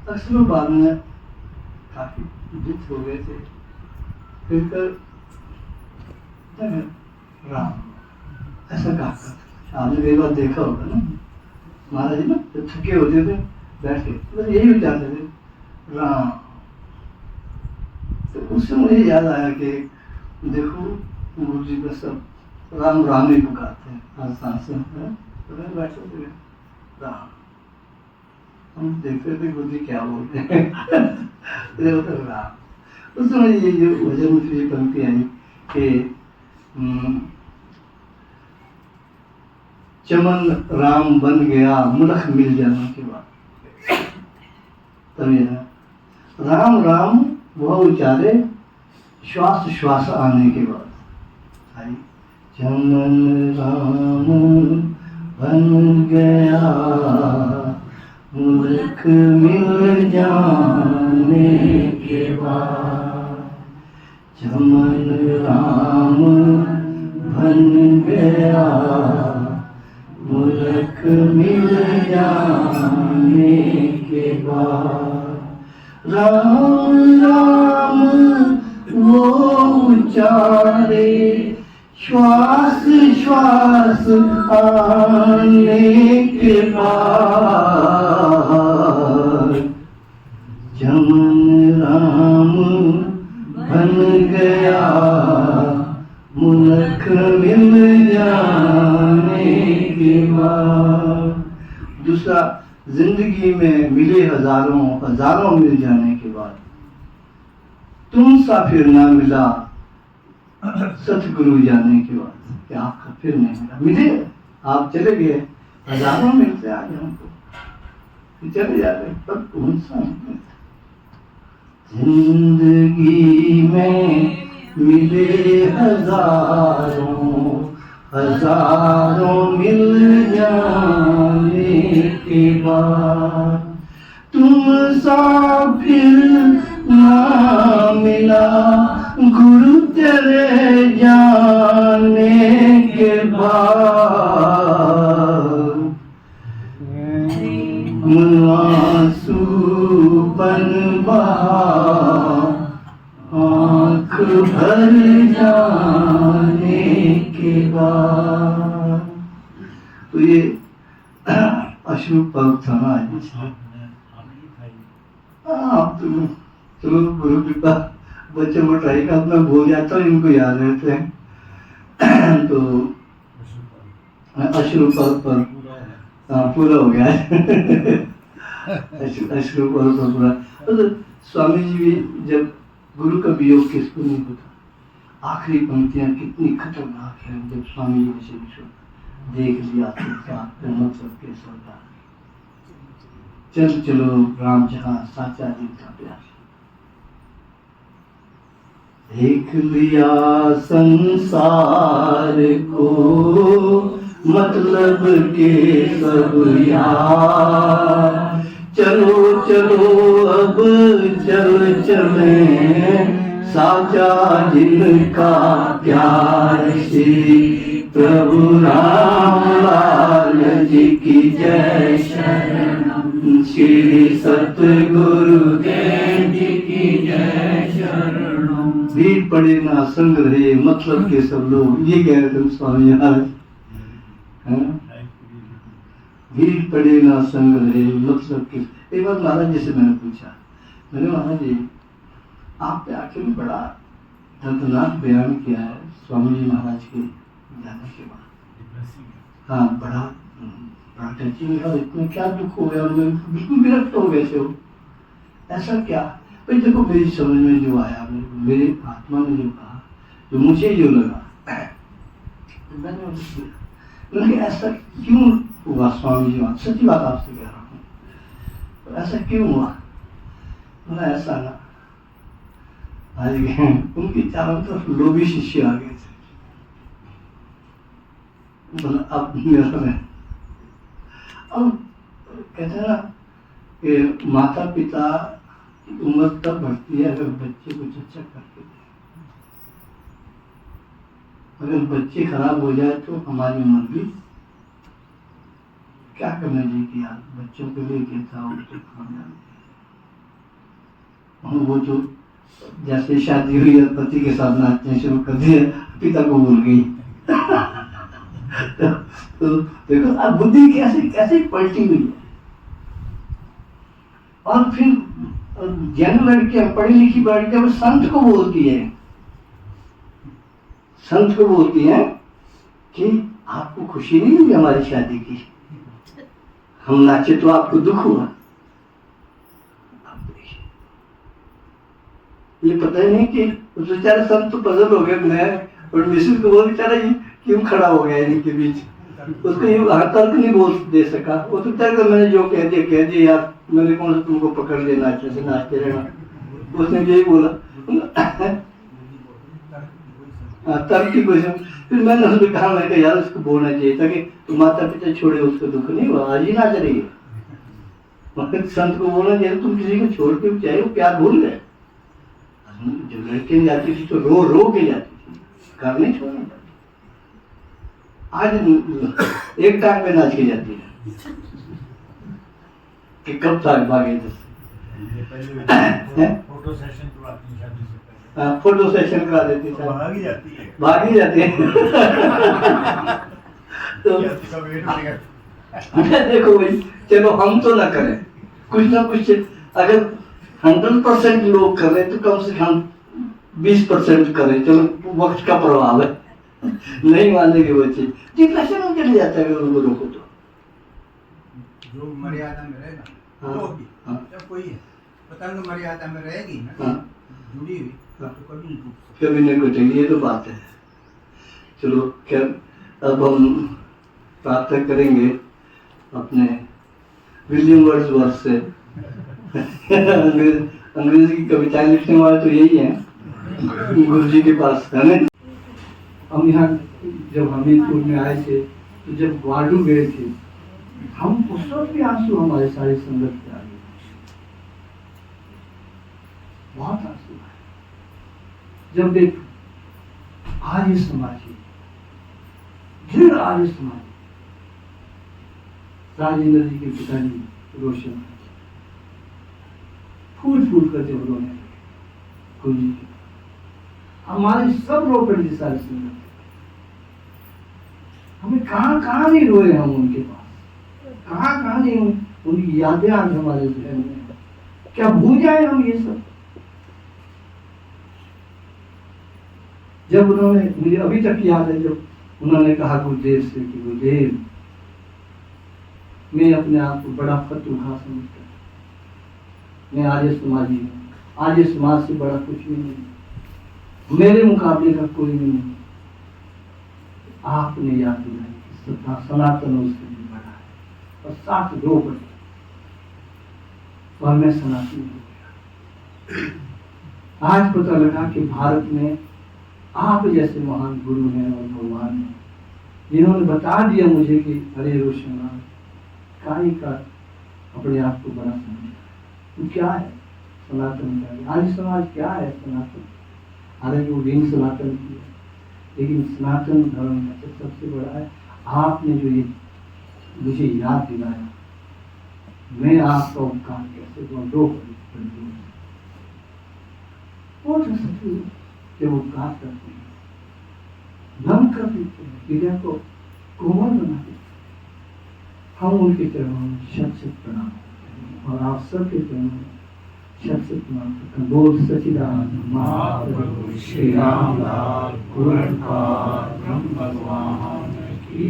अक्सर बाद में काफी जित हो गए थे, फिर कर राम ऐसा कहा था। आपने कई बार देखा होगा ना, महाराज जी ना जब थके होते थे बैठ के बस यही विचारते थे राम। तो उससे मुझे याद आया कि देखो गुरु जी का सब राम राम ही पुकारते हैं हर सांस में, तो मैं बैठे थे राम, हम देखते थे गुरु जी क्या बोलते हैं राम। उस समय ये जो भजन में ये पंक्ति आई कि चमन राम बन गया मुलख मिल जाने के बाद, तभी राम राम वह उचारे श्वास श्वास आने के बाद। चमन राम बन गया मुलख मिल जाने के बाद, चमन राम बन गया मुलख मिल जाने के बाद। राम राम वो उचारे श्वास श्वास आने के बाद, चमन राम बन गया मुलख मिल जाने के बाद। दूसरा, जिंदगी में मिले हजारों हजारों मिल जाने के बाद, तुम सा फिर ना मिला सतगुरु जाने के बाद। कि आपका फिर नहीं मिला, मिले आप चले गए, हजारों मिलते आगे हमको, चले जाते पर कौन सा मिलता। जिंदगी में मिले हजारों हजारों मिल जाने के बाद, तुम सा फिर ना मिला गुरु तेरे जाने के बाद। आंसू बन बहा आँख भर जाने के बाद। तो ये अश्रु पर्व था ना आज। आप तो चलो गुरु कृपा बच्चे को ट्राई का अपना भूल जाता हूँ, इनको याद रहते हैं। तो अश्रु पर्व पर पूरा हो गया है। अश्रु पर्व पर पूरा। तो स्वामी जी भी जब गुरु का वियोग किसको नहीं होता, आखिरी पंक्तियां कितनी खतरनाक है। जब स्वामी जी ने विश्व देख लिया सबके सरदार, चल चलो राम जहां साचा दिल का प्यार, देख लिया संसार को मतलब के सब यार, चलो चलो अब चल चले साचा जिनका प्यार। श्री प्रभु राम लाल जी की जय, शरणम श्री सतगुरु देव जी की जय, शरणम। भीड़ पड़े ना संग रहे मतलब के सब लोग, ये कह रहे थे स्वामी महाराज। भीड़ पड़े ना संग रहे मतलब के। एक बार महाराज जी से मैंने पूछा, मैंने महाराज जी आपने आखिर में बड़ा दर्दनाक बयान किया है स्वामी जी महाराज के जाने के बाद। हाँ, बड़ा टचिंग है, इतने क्या दुख हो गया, बिल्कुल विरक्त हो गए थे वो। ऐसा क्या? भाई देखो, मेरी समझ में जो आया, मेरी आत्मा ने जो कहा, जो मुझे जो लगा, तो मैंने ऐसा क्यों हुआ स्वामी जी? बात सच्ची बात आपसे कह रहा हूँ, तो ऐसा क्यों हुआ? बोला ऐसा ना, आज उनके चारों तरफ लोभी शिष्य आ गए थे। बोला अब मेरा में, अब कहते हैं ना कि माता पिता की उम्र तब बढ़ती है अगर बच्चे कुछ अच्छा करके दे। अगर बच्चे खराब हो जाए तो हमारी उम्र भी क्या करना चाहिए कि यार बच्चों के लिए कहता हो तो खाना। वो तो जैसे शादी हुई और पति के साथ नाचने शुरू कर दिया, पिता को भूल गई। तो देखो अब बुद्धि कैसे कैसे पलटी हुई है। और फिर जन लड़कियां, पढ़ी लिखी लड़कियां संत को बोलती है, संत को बोलती है कि आपको खुशी नहीं हुई हमारी शादी की, हम नाचे तो आपको दुख हुआ। ये पता ही नहीं कि उस बेचारे संत तो पजल हो गए। मैं और मिसिस को बोल, बेचारा ये क्यों खड़ा हो गया इनके बीच, उसको ये तर्क नहीं बोल दे सका। वो तो बेचारे, मैंने जो कह दिया यार, मैंने कौन सा तुमको पकड़ लिया नाचने से, नाचते रहना। उसने यही बोला तर्क की क्वेश्चन। फिर मैंने उसको कहा, मैं कहा यार उसको बोलना चाहिए था कि तुम माता पिता छोड़े, उसको दुख नहीं हुआ, आज ही नाच रही है। संत को बोलना चाहिए तुम किसी को छोड़ के चाहे वो प्यार भूल गए। जब लड़कियां जाती थी तो रो रो के जाती थी, घर नहीं छोड़ना चाहती। आज एक टाइम में नाच के जाती है कि कब तक भागे। फोटो सेशन करवाती है, हाँ, फोटो सेशन करा देती है, भाग ही जाती है, भाग ही जाती है। तो देखो भाई, चलो हम तो ना करें, कुछ ना कुछ अगर 100% लोग कर रहे तो कम से कम 20% करें। चलो वक्त का प्रभाव है, नहीं मानेंगे बच्चे, डिप्रेशन में चले जाता है उनको रोको तो। जो मर्यादा में रहेगा हाँ, वो होगी। हाँ, जब कोई पतंग मर्यादा में रहेगी ना, हाँ, जुड़ी हुई, हाँ, तो कभी नहीं टूट सकती। कभी नहीं टूटेगी, ये तो बात है। चलो खैर, अब हम प्रार्थना करेंगे अपने विलियम वर्ड्सवर्थ से। अंग्रेजी की कविताएं लिखने वाले तो यही हैं गुरु जी के पास, है ना। हम यहाँ जब हमीरपुर में आए थे तो जब ग्वाडू गए थे, हम उस वक्त भी आंसू हमारे सारी संगत पे आ गए, बहुत आंसू आए जब देख आर्य समाजी, दृढ़ आर्य समाजी, राजेंद्र जी के पिताजी रोशन फूल फूल कर जब रोने गुरु जी के, हमारे सब रो कर जी सारी संगत। हमें कहाँ नहीं रोए हम उनके पास, कहाँ नहीं उनकी यादें आज हमारे जहन में हैं। क्या भूल जाए हम ये सब। जब उन्होंने, मुझे अभी तक याद है जब उन्होंने कहा गुरुदेव से कि गुरुदेव मैं अपने आप को बड़ा फतुहा समझता हूँ, मैं आर्य समाजी हूँ, आर्य समाज से बड़ा कुछ भी नहीं, मेरे मुकाबले का कोई नहीं। आपने याद दिलाई कि सनातन उससे भी बड़ा है और साथ रो पड़े और मैं सनातन हो गया। आज पता लगा कि भारत में आप जैसे महान गुरु हैं और भगवान हैं, जिन्होंने बता दिया मुझे कि अरे रोशन काई का अपने आप को बड़ा समझा, तो क्या है सनातन, क्या है आर्य समाज, क्या है सनातन। हालांकि वो दिन सनातन की है, लेकिन सनातन धर्म में सबसे बड़ा है। आपने जो ये मुझे याद दिलाया, मैं आपका उपकार कैसे दो जब उपकार करते हैं, नम कर देते हैं, हृदय को कोमल बना देते हैं, हम उनके चरणों में शत शत प्रणाम करते हैं और आप सबके चरणों में शत शत प्रणाम करते हैं। बोल सच्चिदानंद महाप्रभु श्री राम लाल ब्रह्म भगवान की।